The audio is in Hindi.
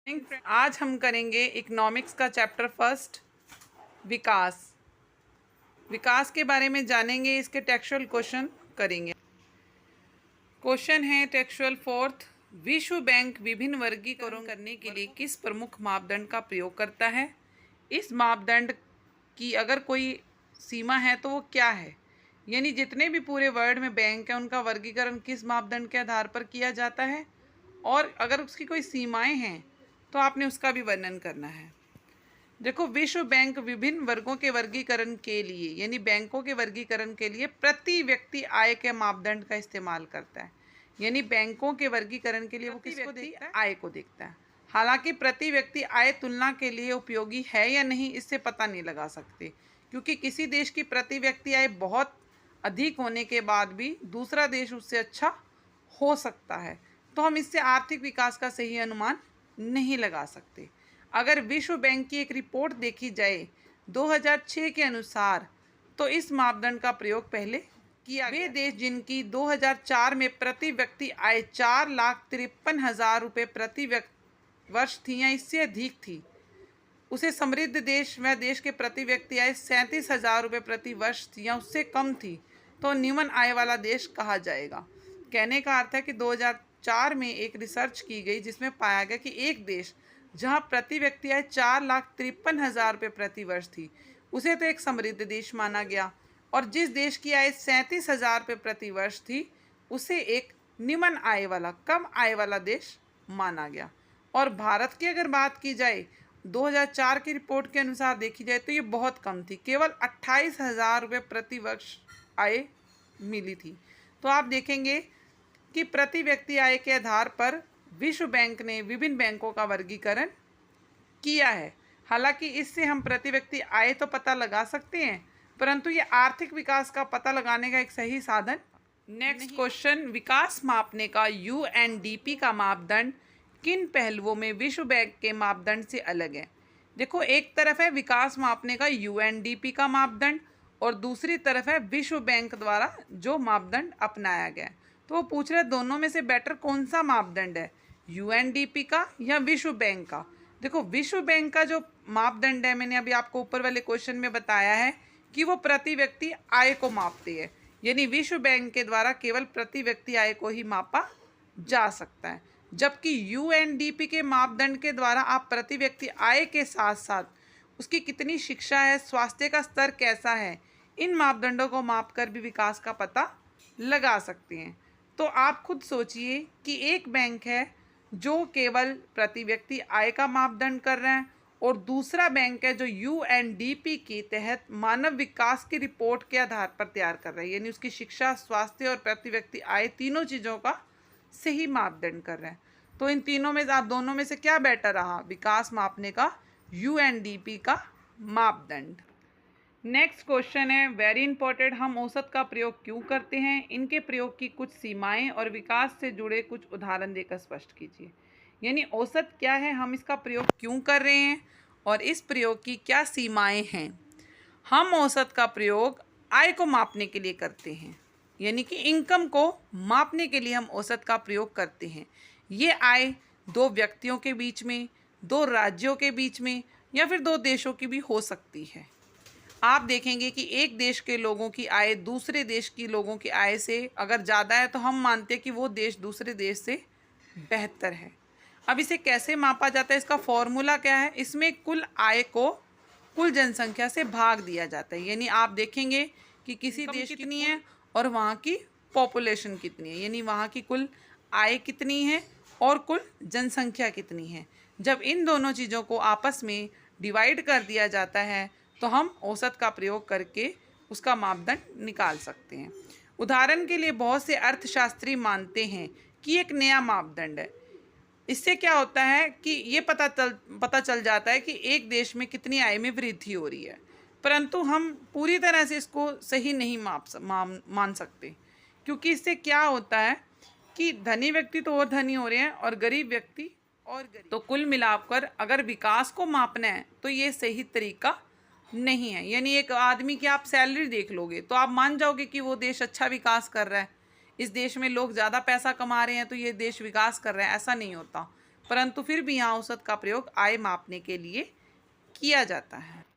आज हम करेंगे इकोनॉमिक्स का चैप्टर फर्स्ट विकास। विकास के बारे में जानेंगे, इसके टेक्सचुअल क्वेश्चन करेंगे। क्वेश्चन है टेक्सचुअल फोर्थ, विश्व बैंक विभिन्न वर्गीकरण करने के लिए किस प्रमुख मापदंड का प्रयोग करता है? इस मापदंड की अगर कोई सीमा है तो वो क्या है? यानी जितने भी पूरे वर्ल्ड में बैंक है उनका वर्गीकरण किस मापदंड के आधार पर किया जाता है, और अगर उसकी कोई सीमाएं हैं तो आपने उसका भी वर्णन करना है। देखो, विश्व बैंक विभिन्न वर्गों के वर्गीकरण के लिए यानी बैंकों के वर्गीकरण के लिए प्रति व्यक्ति आय के मापदंड का इस्तेमाल करता है। यानी बैंकों के वर्गीकरण के लिए वो किसको देखता है? आय को देखता है। हालांकि प्रति व्यक्ति आय तुलना के लिए उपयोगी है या नहीं इससे पता नहीं लगा सकते, क्योंकि किसी देश की प्रति व्यक्ति आय बहुत अधिक होने के बाद भी दूसरा देश उससे अच्छा हो सकता है, तो हम इससे आर्थिक विकास का सही अनुमान नहीं लगा सकते। अगर विश्व बैंक की एक रिपोर्ट देखी जाए 2006 के अनुसार, तो इस मापदंड का प्रयोग पहले किया गया। वे देश जिनकी 2004 में प्रति व्यक्ति आय 4,53,000 रुपये प्रति वर्ष थी या इससे अधिक थी, उसे समृद्ध देश व देश के प्रति व्यक्ति आय 37,000 रुपये प्रति वर्ष थी या उससे कम थी तो निम्न आय वाला देश कहा जाएगा। कहने का अर्थ है कि 2004 में एक रिसर्च की गई जिसमें पाया गया कि एक देश जहां प्रति व्यक्ति आय 4,53,000 रुपये प्रति वर्ष थी उसे तो एक समृद्ध देश माना गया, और जिस देश की आय 37,000 रुपये प्रति वर्ष थी उसे एक निम्न आय वाला, कम आय वाला देश माना गया। और भारत की अगर बात की जाए 2004 की रिपोर्ट के अनुसार देखी जाए तो ये बहुत कम थी, केवल 28,000 रुपये प्रति वर्ष आय मिली थी। तो आप देखेंगे कि प्रति व्यक्ति आय के आधार पर विश्व बैंक ने विभिन्न बैंकों का वर्गीकरण किया है। हालांकि इससे हम प्रति व्यक्ति आय तो पता लगा सकते हैं, परंतु ये आर्थिक विकास का पता लगाने का एक सही साधन। नेक्स्ट क्वेश्चन, विकास मापने का यूएनडीपी का मापदंड किन पहलुओं में विश्व बैंक के मापदंड से अलग है? देखो, एक तरफ है विकास मापने का यूएनडीपी का मापदंड और दूसरी तरफ है विश्व बैंक द्वारा जो मापदंड अपनाया गया है। तो वो पूछ रहे दोनों में से बेटर कौन सा मापदंड है, यूएनडीपी का या विश्व बैंक का? देखो, विश्व बैंक का जो मापदंड है मैंने अभी आपको ऊपर वाले क्वेश्चन में बताया है कि वो प्रति व्यक्ति आय को मापती है, यानी विश्व बैंक के द्वारा केवल प्रति व्यक्ति आय को ही मापा जा सकता है। जबकि यूएनडीपी के मापदंड के द्वारा आप प्रति व्यक्ति आय के साथ साथ उसकी कितनी शिक्षा है, स्वास्थ्य का स्तर कैसा है, इन मापदंडों को मापकर भी विकास का पता लगा सकते हैं। तो आप खुद सोचिए कि एक बैंक है जो केवल प्रति व्यक्ति आय का मापदंड कर रहा है और दूसरा बैंक है जो यूएनडीपी के तहत मानव विकास की रिपोर्ट के आधार पर तैयार कर रहा है, यानी उसकी शिक्षा, स्वास्थ्य और प्रति व्यक्ति आय तीनों चीज़ों का सही मापदंड कर रहा है। तो इन तीनों में आप दोनों में से क्या बेटर रहा? विकास मापने का यूएनडीपी का मापदंड। नेक्स्ट क्वेश्चन है वेरी इंपॉर्टेंट, हम औसत का प्रयोग क्यों करते हैं? इनके प्रयोग की कुछ सीमाएं और विकास से जुड़े कुछ उदाहरण देकर स्पष्ट कीजिए। यानी औसत क्या है, हम इसका प्रयोग क्यों कर रहे हैं और इस प्रयोग की क्या सीमाएं हैं। हम औसत का प्रयोग आय को मापने के लिए करते हैं, यानी कि इनकम को मापने के लिए हम औसत का प्रयोग करते हैं। ये आय दो व्यक्तियों के बीच में, दो राज्यों के बीच में या फिर दो देशों की भी हो सकती है। आप देखेंगे कि एक देश के लोगों की आय दूसरे देश की लोगों की आय से अगर ज़्यादा है तो हम मानते हैं कि वो देश दूसरे देश से बेहतर है। अब इसे कैसे मापा जाता है, इसका फॉर्मूला क्या है? इसमें कुल आय को कुल जनसंख्या से भाग दिया जाता है। यानी आप देखेंगे कि किसी देश कितनी है और वहाँ की पॉपुलेशन कितनी है, यानी वहाँ की कुल आय कितनी है और कुल जनसंख्या कितनी है। जब इन दोनों चीज़ों को आपस में डिवाइड कर दिया जाता है तो हम औसत का प्रयोग करके उसका मापदंड निकाल सकते हैं। उदाहरण के लिए बहुत से अर्थशास्त्री मानते हैं कि एक नया मापदंड है। इससे क्या होता है कि ये पता चल जाता है कि एक देश में कितनी आय में वृद्धि हो रही है, परंतु हम पूरी तरह से इसको सही नहीं मान सकते, क्योंकि इससे क्या होता है कि धनी व्यक्ति तो और धनी हो रहे हैं और गरीब व्यक्ति और गरीब। तो कुल मिलाकर अगर विकास को मापना है तो ये सही तरीका नहीं है। यानी एक आदमी की आप सैलरी देख लोगे तो आप मान जाओगे कि वो देश अच्छा विकास कर रहा है, इस देश में लोग ज़्यादा पैसा कमा रहे हैं तो ये देश विकास कर रहा है, ऐसा नहीं होता। परंतु फिर भी यहाँ औसत का प्रयोग आय मापने के लिए किया जाता है।